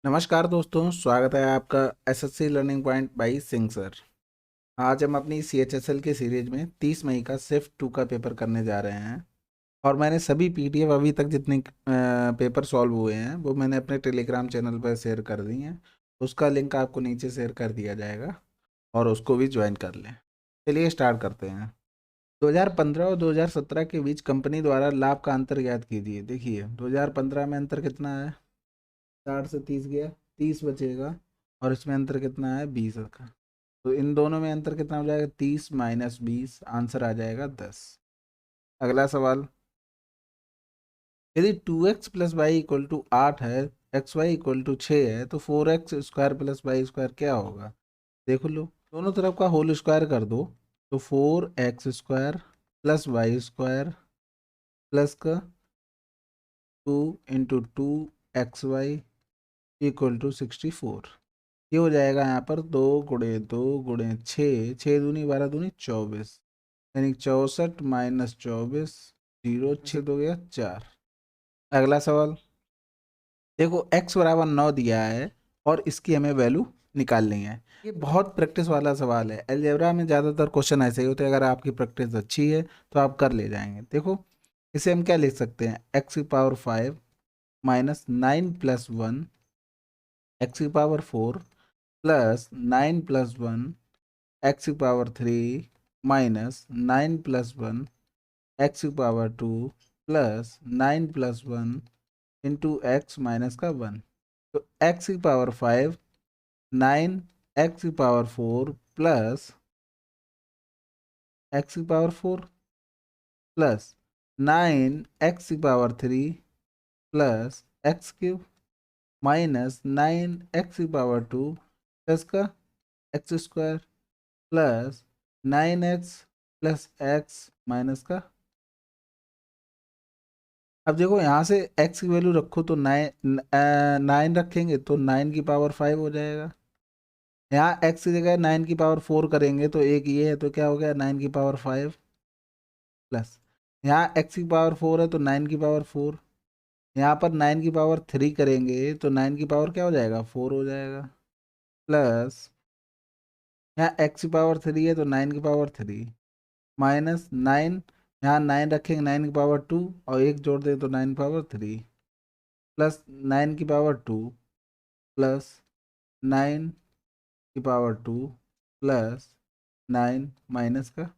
नमस्कार दोस्तों, स्वागत है आपका SSC learning point by Singh sir. आज हम अपनी सीएचएसएल की सीरीज में 30 मई का शिफ्ट 2 का पेपर करने जा रहे हैं। और मैंने सभी पीडीएफ अभी तक जितने पेपर सॉल्व हुए हैं वो मैंने अपने टेलीग्राम चैनल पर शेयर कर दी हैं। उसका लिंक आपको नीचे शेयर कर दिया जाएगा और उसको भी ज्वाइन कर लें। चलिए स्टार्ट करते हैं। 2015 और 2017 के बीच कंपनी द्वारा लाभ का अंतर ज्ञात कीजिए। देखिए 2015 में अंतर कितना है, 60 से 30 गया, 30 बचेगा। और इसमें अंतर कितना है, 20 का। तो इन दोनों में अंतर कितना हो जाएगा, 30 माइनस 20, आंसर आ जाएगा 10। अगला सवाल, यदि 2x plus Y equal to 8 है, एक्स वाई इक्वल टू 6 है, तो 4x square plus Y square क्या होगा। देख लो, दोनों तरफ का होल स्क्वायर कर दो। तो 4x square plus Y square plus का 2 × 2 xy इक्वल टू 64। ये हो जाएगा यहाँ पर 2 × 2 × 6, 6 दूनी 12 दूनी 24, यानी 64 माइनस 24, 0, 6 दो गया 4। अगला सवाल, देखो x बराबर 9 दिया है और इसकी हमें वैल्यू निकालनी है। ये बहुत प्रैक्टिस वाला सवाल है। अलजेब्रा में ज़्यादातर क्वेश्चन ऐसे ही होते हैं। अगर आपकी प्रैक्टिस अच्छी है तो आप कर ले जाएंगे। देखो, इसे हम क्या लिख सकते हैं, x⁵ minus 9 plus 1 x⁴ plus 9 plus 1 x⁵ minus 9 plus 1 x⁵ plus 9 plus 1 into x minus का 1। तो x⁵ 9 x⁴ plus x⁴ plus 9 x⁵ plus x³ minus 9 x⁵ plus का x² plus 9x plus x minus का। अब देखो यहाँ से x की value रखो तो 9 रखेंगे तो 9⁵ हो जाएगा। यहाँ x की जगह 9⁴ करेंगे तो एक ये है, तो क्या हो गया 9⁵ प्लस यहाँ x⁴ है तो 9⁵। यहाँ पर 9⁵ करेंगे तो 9 क्या हो जाएगा, 4 हो जाएगा। प्लस यहाँ x⁵ है तो 9⁵ माइनस 9, यहाँ 9 रखेंगे 9⁵2 और एक जोड़ दें तो 9⁵, प्लस 9⁵2 प्लस 9⁵2 प्लस 9 माइनस का।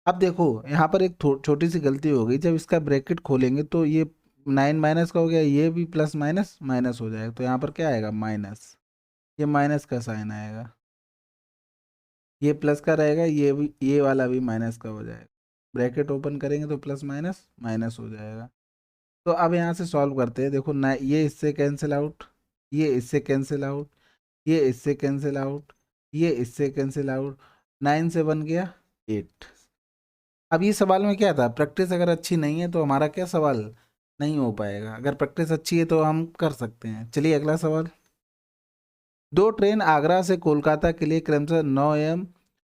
अब देखो यहाँ पर एक छोटी सी गलती हो गई। जब इसका ब्रैकेट खोलेंगे तो ये 9 माइनस का हो गया, ये भी प्लस माइनस माइनस हो जाएगा। तो यहाँ पर क्या आएगा, माइनस। ये माइनस का साइन आएगा, ये प्लस का रहेगा, ये भी, ये वाला भी माइनस का हो जाएगा। ब्रैकेट ओपन करेंगे तो प्लस माइनस माइनस हो जाएगा। तो अब यहाँ से सॉल्व करते हैं। देखो ना, ये इससे कैंसिल आउट, ये इससे कैंसिल आउट, ये इससे कैंसिल आउट, ये इससे कैंसिल आउट। 9 से बन गया 8। अब ये सवाल में क्या था, प्रैक्टिस अगर अच्छी नहीं है तो हमारा क्या सवाल नहीं हो पाएगा। अगर प्रैक्टिस अच्छी है तो हम कर सकते हैं। चलिए अगला सवाल, दो ट्रेन आगरा से कोलकाता के लिए क्रमशः 9 AM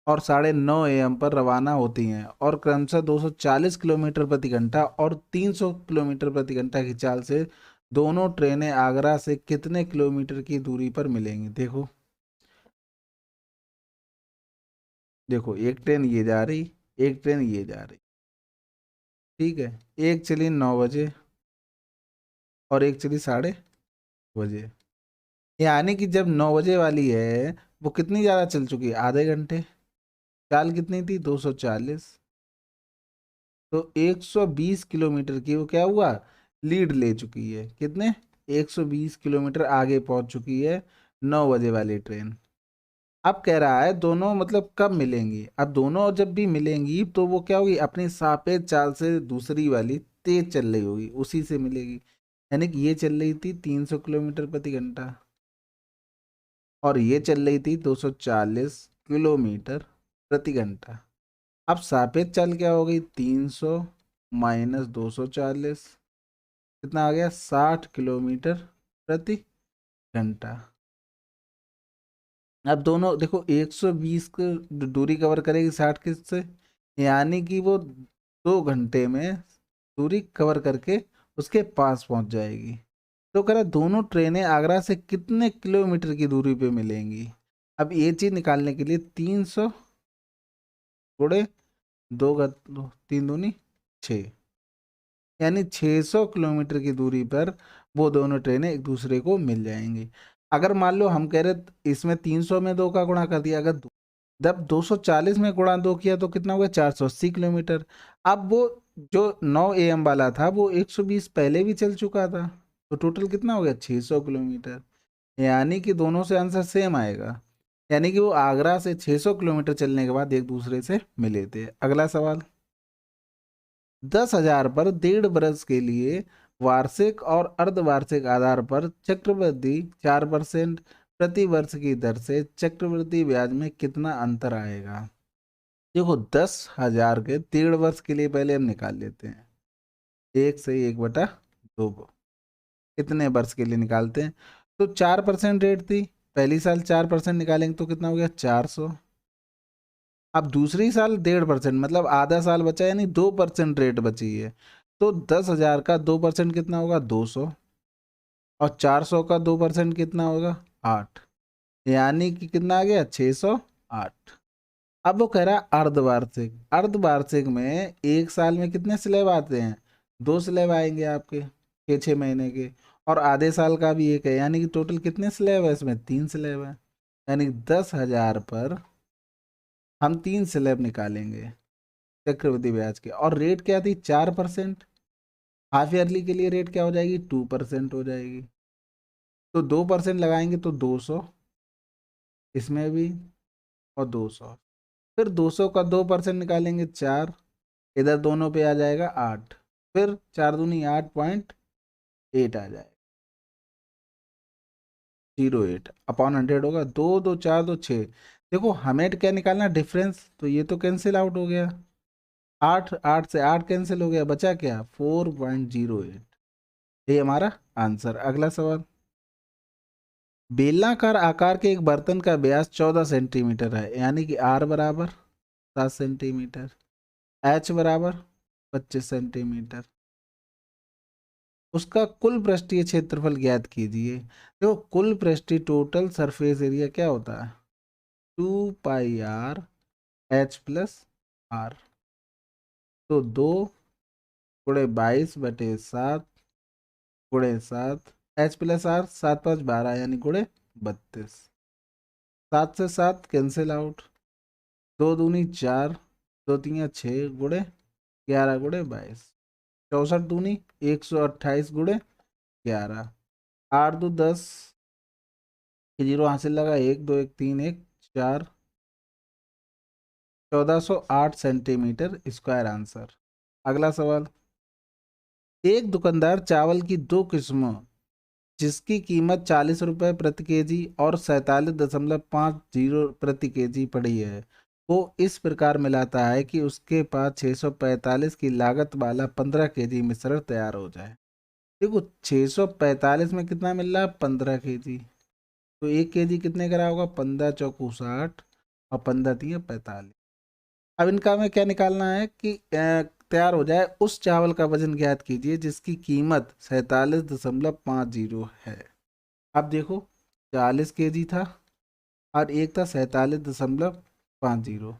और 9:30 AM पर रवाना होती हैं और क्रमशः 240 किलोमीटर प्रति घंटा और 300 किलोमीटर प्रति घंटा की चाल से दोनों ट्रेनें आगरा से कितने किलोमीटर की दूरी पर मिलेंगी। देखो देखो, एक ट्रेन ये जा रही, एक ट्रेन ये जा रही, ठीक है। एक चली 9 बजे और एक चली 9:30 बजे। यानी कि जब 9 बजे वाली है वो कितनी ज़्यादा चल चुकी है, आधे घंटे। चाल कितनी थी, 240। तो 120 किलोमीटर की वो क्या हुआ, लीड ले चुकी है। कितने, 120 किलोमीटर आगे पहुंच चुकी है 9 बजे वाली ट्रेन। अब कह रहा है दोनों मतलब कब मिलेंगी। अब दोनों जब भी मिलेंगी तो वो क्या होगी, अपनी सापेक्ष चाल से दूसरी वाली तेज चल रही होगी उसी से मिलेगी। यानी कि ये चल रही थी 300 किलोमीटर प्रति घंटा और ये चल रही थी 240 किलोमीटर प्रति घंटा। अब सापेक्ष चाल क्या हो गई, 300 माइनस 240, कितना आ गया, 60 किलोमीटर प्रति घंटा। अब दोनों देखो 120 की दूरी कवर करेगी 60 से, यानी कि वो 2 घंटे में दूरी कवर करके उसके पास पहुंच जाएगी। तो कह रहा दोनों ट्रेनें आगरा से कितने किलोमीटर की दूरी पे मिलेंगी। अब ये चीज निकालने के लिए 300 गुणे तीन दूनी 6, यानी 600 किलोमीटर की दूरी पर वो दोनों ट्रेनें एक दूसरे को मिल जाएंगी। अगर मान लो हम कह रहे इसमें 300 में 2 का गुणा कर दिया, अगर जब 240 में गुणा 2 किया तो कितना हो गया 480 किलोमीटर। अब वो जो 9 AM वाला था वो 120 पहले भी चल चुका था, तो टोटल कितना हो गया 600 किलोमीटर। यानी कि दोनों से आंसर सेम आएगा, यानी कि वो आगरा से 600 किलोमीटर चलने के बाद एक दूसरे से मिले थे। अगला सवाल, 10,000 पर 1.5 वर्ष के लिए वार्षिक और अर्धवार्षिक आधार पर चक्रवृद्धि 4% प्रति वर्ष की दर से चक्रवृद्धि ब्याज में कितना अंतर आएगा। देखो 10,000 के 1.5 वर्ष के लिए पहले हम निकाल लेते हैं, 1/1/2 को कितने वर्ष के लिए निकालते हैं, तो 4% रेट थी, पहली साल 4% निकालेंगे तो कितना हो गया 400। अब दूसरी साल 1.5% मतलब आधा साल बचा, यानी 2% रेट बची है, तो 10,000 का 2% कितना होगा 200, और 400 का 2% कितना होगा 8, यानी कि कितना आ गया 608। अब वो कह रहा है अर्धवार्षिक, अर्धवार्षिक में एक साल में कितने स्लैब आते हैं, 2 स्लैब आएंगे आपके 6-6 महीने के, और आधे साल का भी एक है, यानी कि टोटल कितने स्लैब है इसमें 3 स्लैब है, यानी 10,000 पर हम 3 स्लैब निकालेंगे चक्रवृद्धि ब्याज के, और रेट क्या थी 4%, हाफ ईयरली के लिए रेट क्या हो जाएगी 2% हो जाएगी, तो 2% लगाएंगे तो 200 इसमें भी, और 200, फिर 200 का 2% निकालेंगे 4, इधर दोनों पे आ जाएगा 8, फिर 4 दूनी 8.8 आ जाएगा, 08/100 होगा, 2 2 4 2 6। देखो हमें क्या निकालना डिफरेंस, तो ये तो कैंसिल आउट हो गया, 8 8 से 8 कैंसिल हो गया, बचा क्या 4.08, ये हमारा आंसर। अगला सवाल, बेलनाकार आकार के एक बर्तन का व्यास 14 सेंटीमीटर है, यानी कि R बराबर 7 सेंटीमीटर, H बराबर 25 सेंटीमीटर, उसका कुल पृष्ठीय क्षेत्रफल ज्ञात कीजिए। देखो कुल पृष्ठीय टोटल सरफेस एरिया क्या होता है 2πr H+R, तो 2 × 22/7 × 7 H+R 7×5 = 12, यानी × 32, 7 से 7 कैंसिल आउट, 2 दूनी 4, 2 3 6 × 11 × 22, 64 दूनी 128 × 11, 8 2 10, 0 हासिल लगा, 1 2 1 3 1 4, 1408 सेंटीमीटर स्क्वायर आंसर। अगला सवाल, एक दुकानदार चावल की 2 किस्मों जिसकी कीमत 40 रुपये प्रति केजी और 47.50 प्रति केजी पड़ी है वो इस प्रकार मिलाता है कि उसके पास 645 की लागत वाला 15 केजी मिश्रण तैयार हो जाए। देखो 645 में कितना मिल रहा है 15 केजी, तो 1 केजी कितने का होगा 15 चौकू 60 और 15 तिया 45। अब इनका हमें क्या निकालना है कि तैयार हो जाए, उस चावल का वजन ज्ञात कीजिए जिसकी कीमत 47.50 है। अब देखो 40 केजी था और एक था 47.50,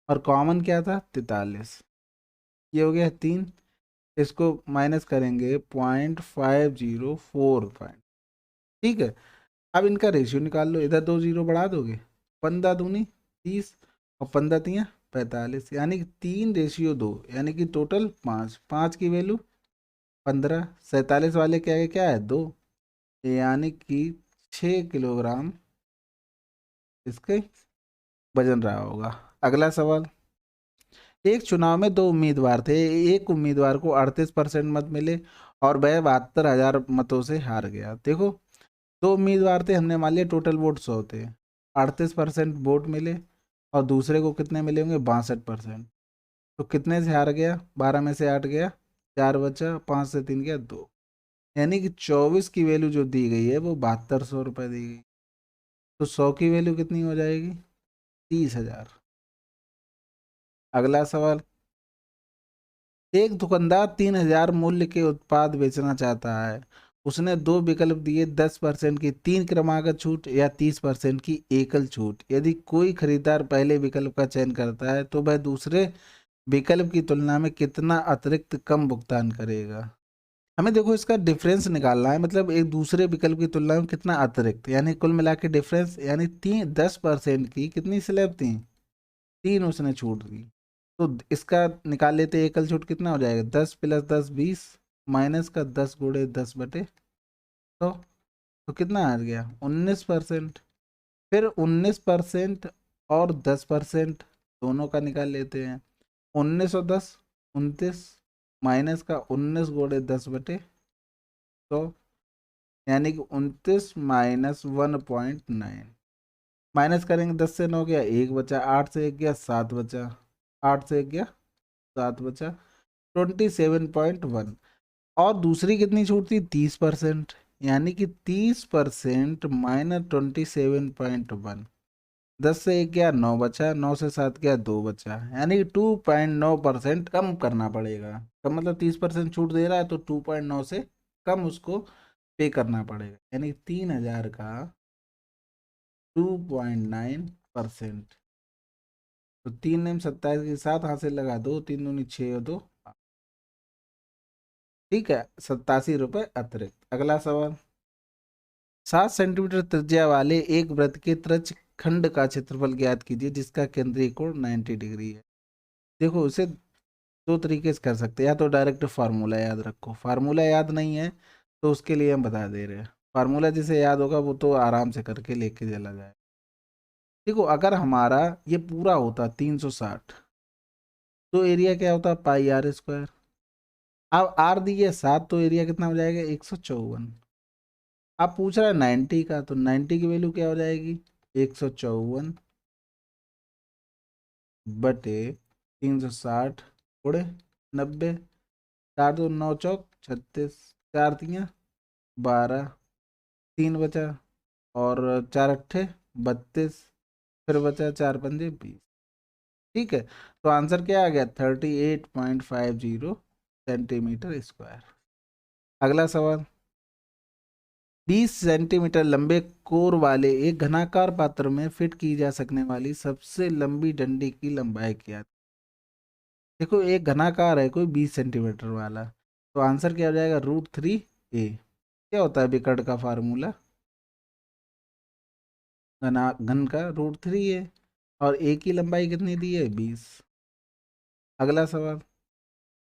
और कॉमन क्या था 43, ये हो गया 3, इसको माइनस करेंगे 0.504, ठीक है। अब इनका रेशियो निकाल लो, इधर 2 0 बढ़ा दोगे, 15 दूनी 30 और 15 तिया 45, यानी कि 3:2, यानी कि टोटल 5, 5 की वैल्यू 15, 47 वाले क्या है 2, यानी कि 6 किलोग्राम इसके वजन रहा होगा। अगला सवाल, एक चुनाव में 2 उम्मीदवार थे, एक उम्मीदवार को 38% मत मिले और वह 72,000 मतों से हार गया। देखो 2 उम्मीदवार थे, हमने मान लिया टोटल वोट 100 थे, 38% वोट मिले और दूसरे को कितने मिले होंगे 62%, तो कितने से हार गया 12 में से 8 गया 4 बचा, 5 से 3 गया 2, यानी कि 24 की वैल्यू जो दी गई है वो 7200 रुपये दी गई, तो 100 की वैल्यू कितनी हो जाएगी 30,000। अगला सवाल, एक दुकानदार 3,000 मूल्य के उत्पाद बेचना चाहता है उसने दो विकल्प दिए, 10% की 3 क्रमागत छूट या 30% की एकल छूट। यदि कोई खरीदार पहले विकल्प का चयन करता है तो वह दूसरे विकल्प की तुलना में कितना अतिरिक्त कम भुगतान करेगा। हमें देखो इसका डिफरेंस निकालना है, मतलब एक दूसरे विकल्प की तुलना में कितना अतिरिक्त, यानी कुल मिला के डिफरेंस, यानी 10% की कितनी स्लैब थी, 3 उसने छूट दी। तो इसका निकाल लेते, एकल छूट कितना हो जाएगा, 10 + 10 20, माइनस का 10 × 10/100, तो कितना आ गया 19%। फिर 19% और 10% दोनों का निकाल लेते हैं, 19 और 10 29, माइनस का 19 × 10/100, यानी कि 29 - 1.9, माइनस करेंगे 10 से 9 गया 1 बचा, 8 से 1 गया 7 बचा, 8 से 1 गया 7 बचा, 27.1। और दूसरी कितनी छूट थी, 30%, यानी कि 30% - 27.1, 10 से 1 गया 9 बचा, 9 से 7 गया 2 बचा, यानी कि 2.9% कम करना पड़ेगा। कम मतलब 30% छूट दे रहा है तो 2.9 से कम उसको पे करना पड़ेगा, यानी 3000 का 2.9%। तो 3 के साथ हासिल लगा दो, 3 दूनी 6 और 2, ठीक है, 87 रुपये अतिरिक्त। अगला सवाल, 7 सेंटीमीटर त्रिज्या वाले एक वृत्त के त्रिज्य खंड का क्षेत्रफल ज्ञात कीजिए जिसका केंद्रीय कोण 90 डिग्री है। देखो इसे दो तरीके से कर सकते हैं, या तो डायरेक्ट फार्मूला याद रखो, फार्मूला याद नहीं है तो उसके लिए हम बता दे रहे हैं, फार्मूला जिसे याद होगा वो तो आराम से करके लेके चला जाए। देखो अगर हमारा ये पूरा होता 360, तो एरिया क्या होता, πr²। अब आर दी है 7, तो एरिया कितना हो जाएगा 154। आप पूछ रहा है 90 का, तो 90 की वैल्यू क्या हो जाएगी, 154/360 × 90, 4 2 9 चौक 36, 4 3 12, 3 बचा, और 4 अट्ठे 32, फिर बचा 4 पंजे 20। ठीक है, तो आंसर क्या आ गया, 38.50 सेंटीमीटर स्क्वायर। अगला सवाल, 20 सेंटीमीटर लंबे कोर वाले एक घनाकार पात्र में फिट की जा सकने वाली सबसे लंबी डंडी की लंबाई क्या। देखो एक घनाकार है कोई 20 सेंटीमीटर वाला, तो आंसर क्या हो जाएगा, √3a। क्या होता है विकर्ण का फार्मूला, घन का √3 है, और ए की लंबाई कितनी दी है, 20। अगला सवाल,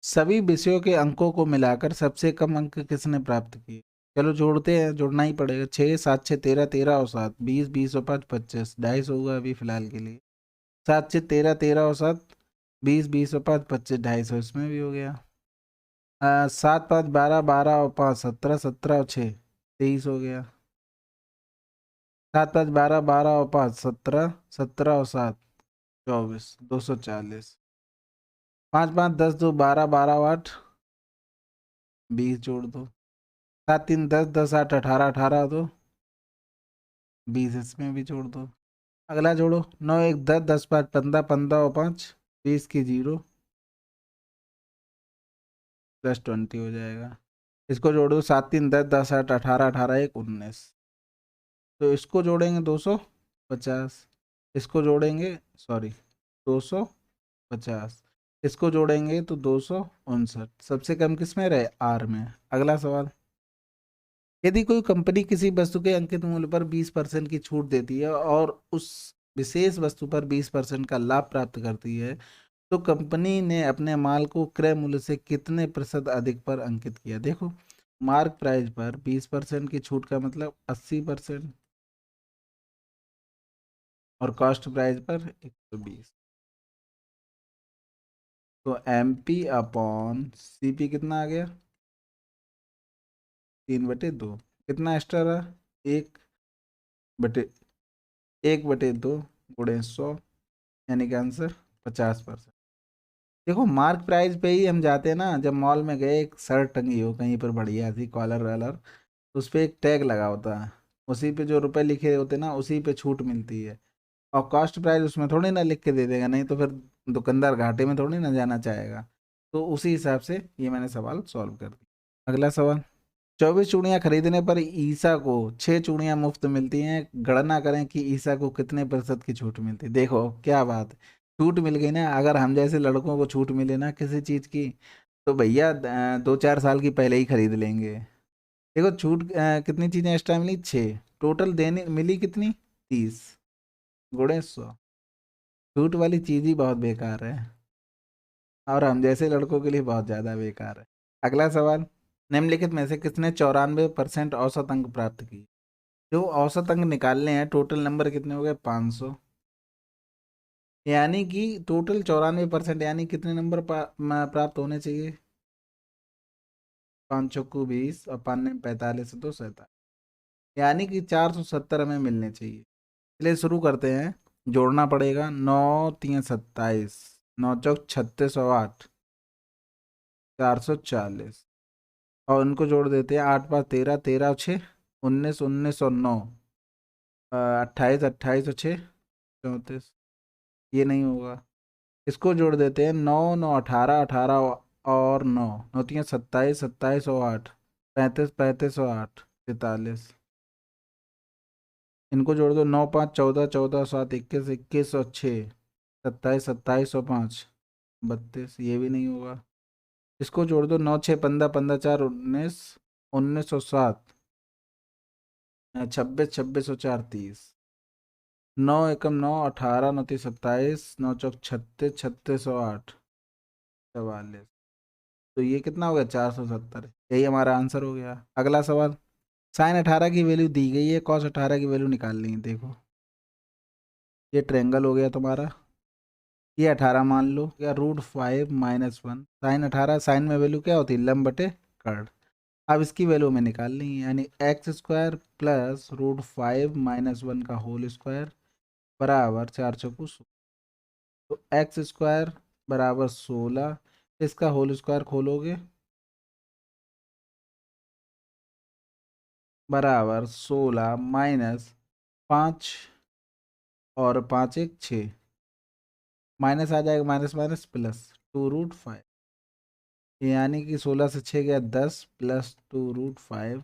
सभी विषयों के अंकों को मिलाकर सबसे कम अंक किसने प्राप्त किए। चलो जोड़ते हैं, जोड़ना ही पड़ेगा, 6 7 6 13, 13 और 7 20, 20 और 5 25, 250 होगा अभी फिलहाल के लिए। 7 6 13, 13 और 7 20, 20 और 5 25, 250 इसमें भी हो गया। 7 5 12, 12 और 5 17, 17 और 6 23 हो गया। 7 5 12, 12 और 5 17, 17 और 7 24, 240। 5 5 10 2 12, 12 और 8 20 जोड़ दो। 7 3 10, 10 8 18, 18 दो 20 इसमें भी जोड़ दो। अगला जोड़ो, 9 1 10, 10 5 15, 15 और 5 20 की 0 +20 हो जाएगा। इसको जोड़ो, 7 3 10, 10 8 18, 18 1 19, तो इसको जोड़ेंगे 250, इसको जोड़ेंगे सॉरी 250, इसको जोड़ेंगे तो 259, सबसे कम किस में रहे, आर में। अगला सवाल, यदि कोई कंपनी किसी वस्तु के अंकित मूल्य पर 20% की छूट देती है और उस विशेष वस्तु पर 20% का लाभ प्राप्त करती है, तो कंपनी ने अपने माल को क्रय मूल्य से कितने प्रतिशत अधिक पर अंकित किया। देखो मार्क प्राइस पर 20% की छूट का मतलब 80%, और कॉस्ट प्राइस पर 120, तो MP/CP कितना आ गया, 3/2, कितना एक्स्ट्रा रहा, 1/2 यानी कि आंसर 50%। देखो मार्क प्राइस पे ही हम जाते हैं ना, जब मॉल में गए एक शर्ट टंगी हो कहीं पर बढ़िया थी कॉलर वालर, उस पर एक टैग लगा होता है, उसी पे जो रुपए लिखे होते हैं ना उसी पे छूट मिलती है, और कॉस्ट प्राइस उसमें थोड़ी ना लिख के दे देगा, नहीं तो फिर दुकानदार घाटे में थोड़ी ना जाना चाहेगा। तो उसी हिसाब से ये मैंने सवाल सॉल्व कर दिया। अगला सवाल, 24 चूड़ियां खरीदने पर ईसा को 6 चूड़ियां मुफ्त मिलती हैं। गणना करें कि ईसा को कितने प्रतिशत की छूट मिलती है। देखो क्या बात है, छूट मिल गई ना। अगर हम जैसे लड़कों को छूट मिले ना किसी चीज की, तो भैया 2-4 साल की पहले ही खरीद लेंगे। देखो छूट कितनी चीजें इस टाइम मिली, 6 टोटल, देने मिली कितनी, 30 गुणे 100। छूट वाली चीज ही बहुत बेकार है, और हम जैसे लड़कों के लिए बहुत ज्यादा बेकार है। अगला सवाल, निम्नलिखित में से किसने 94% औसत अंक प्राप्त किए। जो औसत अंक निकालने हैं, टोटल नंबर कितने हो गए, 500। यानी कि टोटल 94%, यानी कितने नंबर प्राप्त होने चाहिए, 5 चौको 20 और 5 ने 45 तो 47, यानी कि 470 हमें मिलने चाहिए। चलिए शुरू करते हैं। जोड़ना पड़ेगा, 9×3 = 27, 9×4 = 36 और 8 440, और उनको जोड़ देते हैं, 8×5 = 13, 13×6 = 19, 19 और 9 28, 28 और 6 = 34। ये नहीं होगा, इसको जोड़ देते हैं, 9×9 = 18, 18 और 9 9×3 = 27, 27 और 8 35, 35 और 8 43। इनको जोड़ दो, 9×5 = 14, 14 और 7 21, 21 और 6 27, 27 और 5 32। ये भी नहीं होगा, इसको जोड़ दो, 9×6 = 15, 15×4 = 19, 19 और 7 26, 26 और 4 30। 9×1 = 9, 18, 9×3 = 27, 9×4 = 36, 36 और 8 44। तो ये कितना हो गया, 470। यही हमारा आंसर हो गया। अगला सवाल, sin 18 की वैल्यू दी गई है, cos 18 की वैल्यू निकालनी है। देखो ये ट्रेंगल हो गया तुम्हारा, ये 18 मान लो, या √5 - 1। sin 18, साइन में वैल्यू क्या होती है, लंब बटे कर्ण। अब इसकी वैल्यू हमें निकालनी है, यानी x² प्लस √5 - 1 का होल स्क्वायर बराबर 4×4 = 16। तो x² बराबर 16, इसका होल स्क्वायर खोलोगे बराबर 16 माइनस 5 और 5×1 = 6, माइनस आ जाएगा, माइनस माइनस प्लस 2√5, यानी कि 16 से 6 गया 10 प्लस 2√5,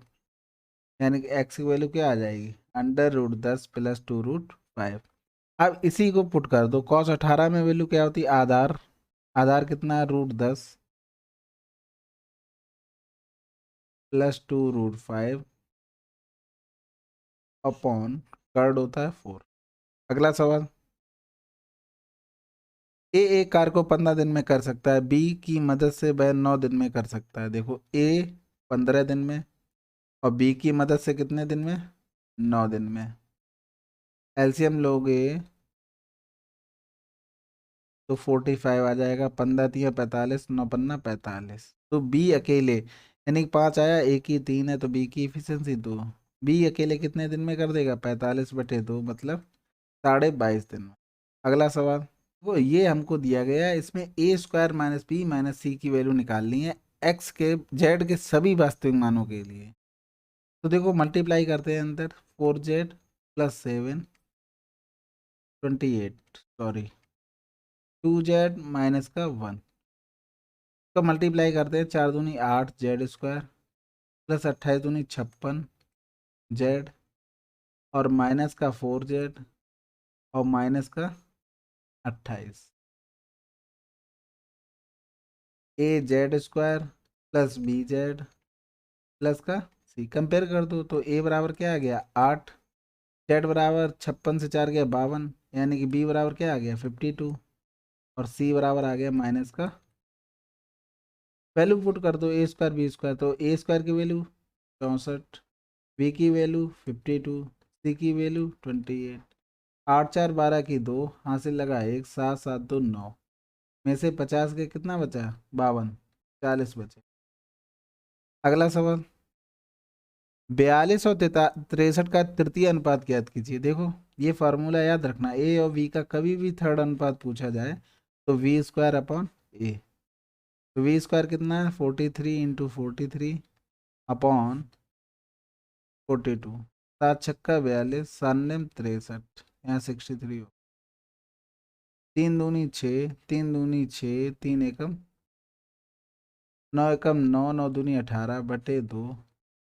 यानी कि x की वैल्यू क्या आ जाएगी, √10 प्लस 2√5। अब इसी को पुट कर दो, cos 18 में वैल्यू क्या होती है, आधार, आधार कितना है, √10 प्लस 2√5 अपॉन कर्ड होता है 4। अगला सवाल, ए एक कार को 15 दिन में कर सकता है, बी की मदद से वह 9 दिन में कर सकता है। देखो ए 15 दिन में, और बी की मदद से कितने दिन में, 9 दिन में। एलसीएम लोगे तो 45 आ जाएगा, 15×3 = 45, 9×5 = 45। तो बी अकेले, यानी कि 5 आया, ए की 3 है, तो बी की इफिशियंसी 2। बी अकेले कितने दिन में कर देगा, 45/2, मतलब 22.5 दिन में। अगला सवाल, वो ये हमको दिया गया है, इसमें a² - b - c की वैल्यू निकालनी है, x के z के सभी वास्तविक मानों के लिए। तो देखो मल्टीप्लाई करते हैं अंदर, 4z + 7 28, सॉरी 2z माइनस का 1, तो मल्टीप्लाई करते हैं, 4×2 = 8 z² प्लस 28×2 = 56 z, और माइनस का 4z, और माइनस का 28, az² प्लस bz प्लस का सी। कंपेयर कर दो, तो ए बराबर क्या आ गया, 8, जेड बराबर 56 से 4 गया 52, यानी कि बी बराबर क्या आ गया, 52, और सी बराबर आ गया माइनस का। वैल्यू पुट कर दो, a² b², तो a² की वैल्यू 64, बी की वैल्यू 52, सी की वैल्यू 28। 8×4 = 12 की 2, हासिल लगा 1, 7 7 2 9 में से 50 के कितना बचा, 52, 40 बचे। अगला सवाल, 42 और 63 का तृतीय अनुपात ज्ञात कीजिए। देखो ये फार्मूला याद रखना, ए और बी का कभी भी थर्ड अनुपात पूछा जाए तो v²/a। तो v² कितना है, 43 × 43 अपॉन 42, 7×6 = 42, 7×9 = 63, यहाँ 63 हो। 3×2 = 6, 3×2 = 6, 3×1 = 9, 9×1 = 9, 9×2 = 18/2,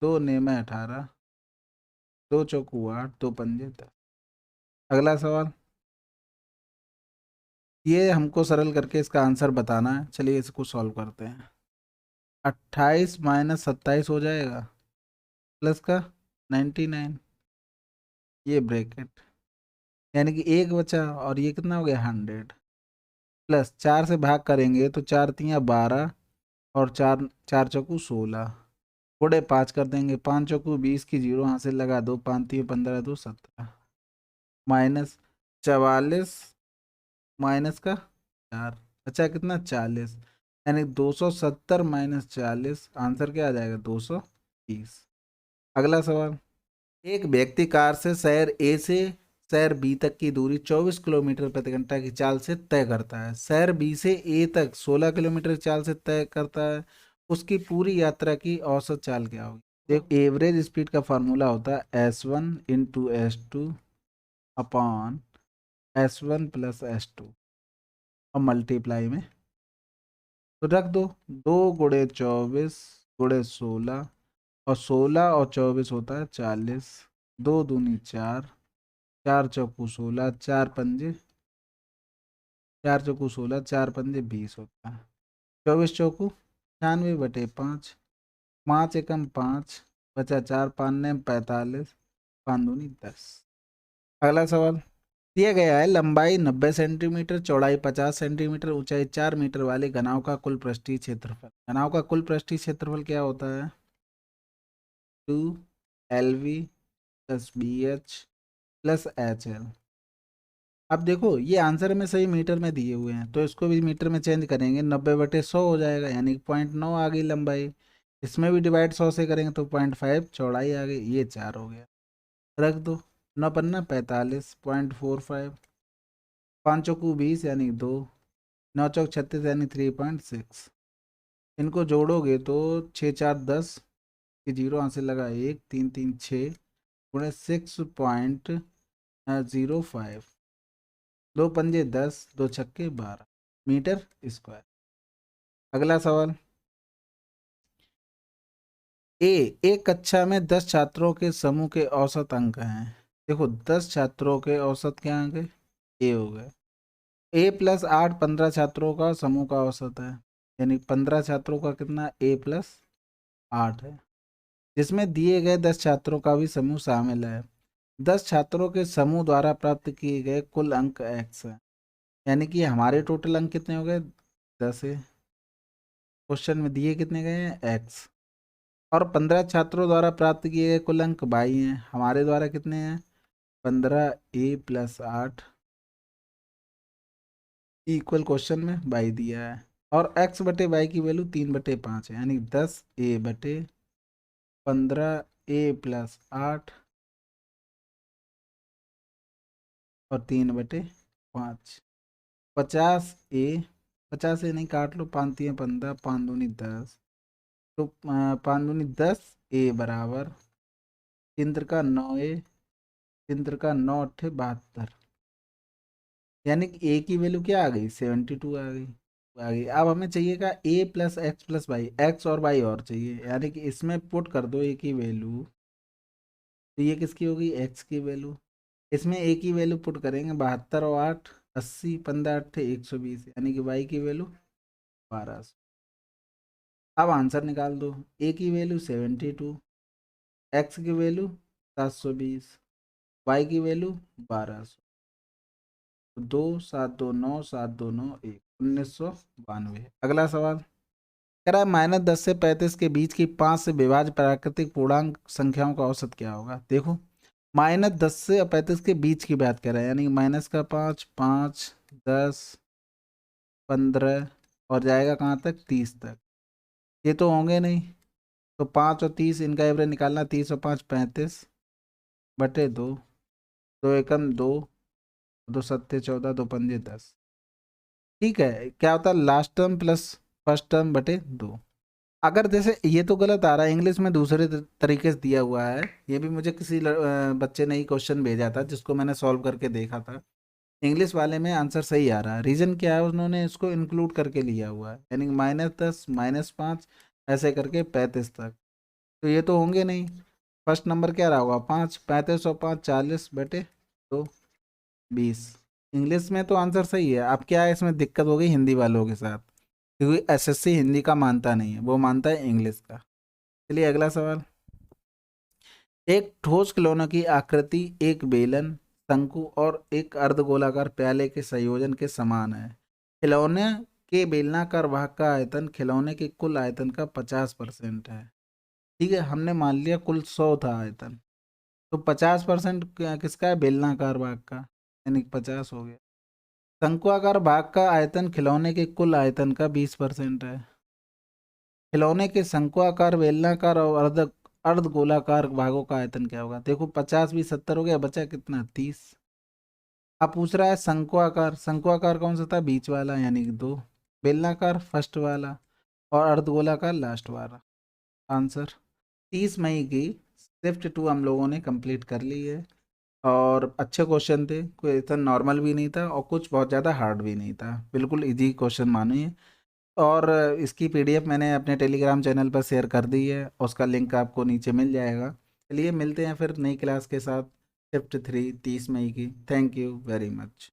2 नेम 18, 2 चौकू 8, 2 पंजे 10। अगला सवाल, ये हमको सरल करके इसका आंसर बताना है। चलिए इसको सॉल्व करते हैं। 28 माइनस 27 हो जाएगा, प्लस का 99, ये ब्रैकेट, यानी कि एक बचा और ये कितना हो गया 100, प्लस 4 से भाग करेंगे तो 4 तियाँ 12 और 4 4 चौकू 16, बड़े 5 कर देंगे, 5 चौकू 20 की जीरो हासिल लगा दो, 5 तियाँ 15, 2 17, माइनस 44 माइनस का 4, अच्छा कितना 40, यानी 270 माइनस 40, आंसर क्या आ जाएगा 230। अगला सवाल, एक व्यक्ति कार से शहर ए से शहर बी तक की दूरी 24 किलोमीटर प्रति घंटा की चाल से तय करता है। शहर बी से ए तक 16 किलोमीटर की चाल से तय करता है। उसकी पूरी यात्रा की औसत चाल क्या होगी? देखो, एवरेज स्पीड का फार्मूला होता है S1 into S2 upon S1 plus S2 और मल्टीप्लाई में तो रख दो, 2 × 24 × 16, और 16 और 24 होता है 40, 2 दूनी 4, 4 चौकू 16, 4 पंजे 4 चौकू 16, 4 पंजे 20 होता है, 24 चौकू 96/5, 5 एकम 5, बचा 4, 5 ने 45, 5 दूनी 10। अगला सवाल, दिया गया है लंबाई 90 सेंटीमीटर, चौड़ाई 50 सेंटीमीटर, ऊंचाई 4 मीटर वाले घनाव का कुल पृष्ठीय क्षेत्रफल। घनाव का कुल पृष्ठीय क्षेत्रफल क्या होता है? 2 LV plus BH plus HL। अब देखो, ये आंसर में सही मीटर में दिए हुए हैं, तो इसको भी मीटर में चेंज करेंगे, 90/100 हो जाएगा, यानी 0.9 आ गई लंबाई। इसमें भी डिवाइड 100 से करेंगे तो 0.5 चौड़ाई आ गई, ये 4 हो गया, रख दो। 9 पन्ना 45, 0.45, 5 चौकू 20 यानी 2, 9 चौक 36 यानी 3.6। इनको जोड़ोगे तो 6 4 10 की जीरो हासिल लगा 1, 3 3 6 गुणे 6.05, 2 पंजे 10, 2 छक्के 12 मीटर स्क्वायर। अगला सवाल, ए एक कक्षा में 10 छात्रों के समूह के औसत अंक हैं। देखो, 10 छात्रों के औसत क्या अंक है? ए हो गए। ए प्लस 8 15 छात्रों का समूह का औसत है, यानी 15 छात्रों का कितना? ए प्लस 8 है, जिसमें दिए गए 10 छात्रों का भी समूह शामिल है। 10 छात्रों के समूह द्वारा प्राप्त किए गए कुल अंक x है, यानी कि हमारे टोटल अंक कितने हो गए? 10 है, क्वेश्चन में दिए कितने गए हैं? x, और 15 छात्रों द्वारा प्राप्त किए गए कुल अंक 22 हैं, हमारे द्वारा कितने हैं? 15 A प्लस 8 इक्वल क्वेश्चन में 22 दिया है, और x बटे y की वैल्यू 3/5 है, यानी 10A/15 A प्लस 8 और 3/5, 50A, 50 से नहीं काट लो, 5 3 15, 5 दूनी 10, तो 5 दूनी 10, A बराबर 3 का 9A, 3 का 9 8 72, यानी कि ए की वैल्यू क्या आ गई? 72 आ गई। अब हमें चाहिएगा A plus X plus Y, X और वाई और चाहिए, यानी कि इसमें पुट कर दो ए की वैल्यू, तो ये किसकी होगी? एक्स की वैल्यू। इसमें ए की वैल्यू पुट करेंगे, 72 और 8 80, 15 8 120, यानी कि वाई की वैल्यू 1200। अब आंसर निकाल दो, ए की वैल्यू 72, एक्स की वैल्यू 720, वाई की वैल्यू 1200, 2 7 2 9 7 2 9 1 1992। अगला सवाल कह रहा है -10 से 35 के बीच की 5 से विभाज्य प्राकृतिक पूर्णांक संख्याओं का औसत क्या होगा? देखो, -10 से 35 के बीच की बात कर रहा है, यानी माइनस का 5 5 10 15 और जाएगा कहाँ तक? 30 तक, ये तो होंगे नहीं, तो 5 और 30 इनका एवरेज निकालना, 30 और 5 35/2, 2 एकम 2, 2 सत्ते 14, 2 पंजे 10। ठीक है, क्या होता है? Last term plus first term बटे 2। अगर जैसे ये तो गलत आ रहा है, इंग्लिश में दूसरे तरीके से दिया हुआ है, ये भी मुझे किसी बच्चे ने ही क्वेश्चन भेजा था जिसको मैंने सॉल्व करके देखा था, इंग्लिश वाले में आंसर सही आ रहा है। रीज़न क्या है? उन्होंने इसको इंक्लूड करके लिया हुआ है, यानी -10 -5 ऐसे करके 35 तक। तो ये तो होंगे नहीं। फर्स्ट नंबर क्या रहा होगा, 5, 35 और 5 40 बटे 2 20। इंग्लिश में तो आंसर सही है। अब क्या है, इसमें दिक्कत हो गई हिंदी वालों के साथ, क्योंकि एसएससी हिंदी का मानता नहीं है, वो मानता है इंग्लिश का। चलिए अगला सवाल। एक ठोस खिलौना की आकृति एक बेलन, शंकु और एक अर्धगोलाकार प्याले के संयोजन के समान है। खिलौने के बेलनाकार भाग का आयतन खिलौने के कुल आयतन का 50% है। ठीक है, हमने मान लिया कुल 100 था आयतन, तो 50% किसका है, बेलनाकार भाग का, यानी 50 हो गया। शंक्वाकार भाग का आयतन खिलौने के कुल आयतन का 20% है। खिलौने के शंक्वाकार, बेलनाकार और अर्ध गोलाकार भागों का आयतन क्या होगा। देखो 50 भी 70 हो गया, बचा कितना, 30। अब पूछ रहा है शंक्वाकार, शंक्वाकार कौन सा था, बीच वाला यानी कि 2, बेलनाकार फर्स्ट वाला, और अर्धगोलाकार लास्ट वाला। आंसर 30 मई की शिफ्ट 2 हम लोगों ने कंप्लीट कर ली है। और अच्छे क्वेश्चन थे, कोई इतना नॉर्मल भी नहीं था और कुछ बहुत ज़्यादा हार्ड भी नहीं था, बिल्कुल इजी क्वेश्चन मानिए। और इसकी पीडीएफ मैंने अपने टेलीग्राम चैनल पर शेयर कर दी है, उसका लिंक आपको नीचे मिल जाएगा। चलिए मिलते हैं फिर नई क्लास के साथ, शिफ्ट 3 30 मई की। Thank you very much.